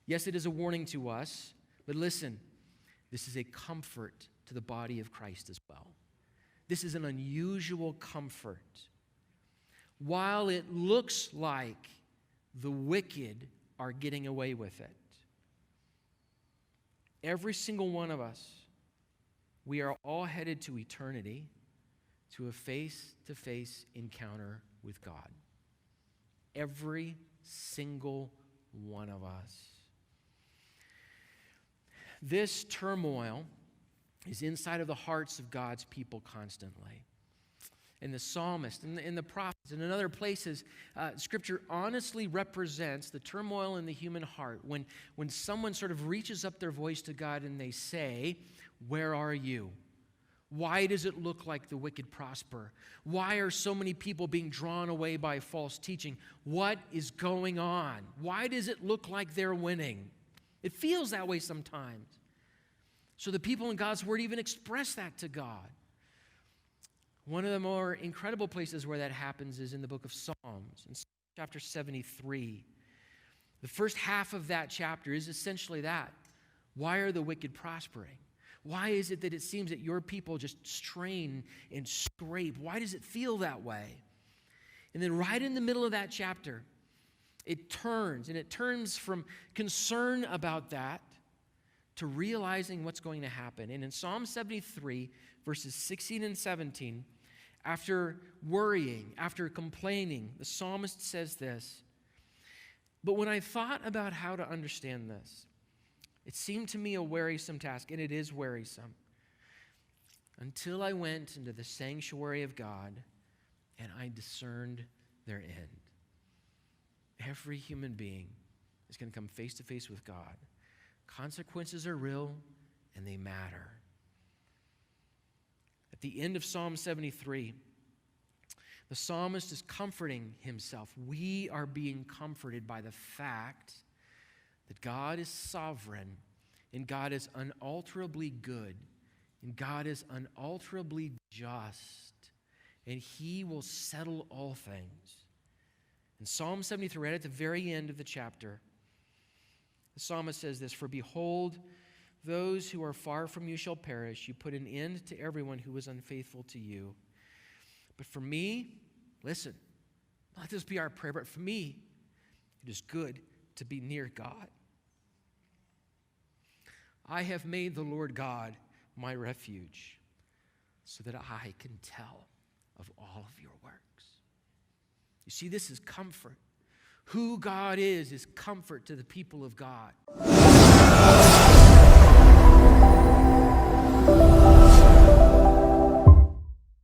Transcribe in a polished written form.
Yes, it is a warning to us, but listen, this is a comfort to the body of Christ as well. This is an unusual comfort. While it looks like the wicked are getting away with it, every single one of us, we are all headed to eternity, to a face-to-face encounter with God. Every single one of us. This turmoil is inside of the hearts of God's people constantly. And the psalmist and the prophets and in other places, Scripture honestly represents the turmoil in the human heart when someone sort of reaches up their voice to God and they say, "Where are you? Why does it look like the wicked prosper? Why are so many people being drawn away by false teaching? What is going on? Why does it look like they're winning?" It feels that way sometimes. So the people in God's Word even express that to God. One of the more incredible places where that happens is in the book of Psalms, in chapter 73. The first half of that chapter is essentially that. Why are the wicked prospering? Why is it that it seems that your people just strain and scrape? Why does it feel that way? And then right in the middle of that chapter, it turns from concern about that to realizing what's going to happen. And in Psalm 73, verses 16 and 17, after worrying, after complaining, the psalmist says this, "But when I thought about how to understand this, it seemed to me a wearisome task," and it is wearisome, "until I went into the sanctuary of God and I discerned their end." Every human being is going to come face to face with God. Consequences are real and they matter. At the end of Psalm 73, the psalmist is comforting himself. We are being comforted by the fact that God is sovereign and God is unalterably good and God is unalterably just and He will settle all things. In Psalm 73, right at the very end of the chapter, the psalmist says this, "For behold, those who are far from you shall perish. You put an end to everyone who is unfaithful to you. But for me," listen, let this be our prayer, "but for me, it is good to be near God. I have made the Lord God my refuge, so that I can tell of all of your works." You see, this is comfort. Who God is comfort to the people of God.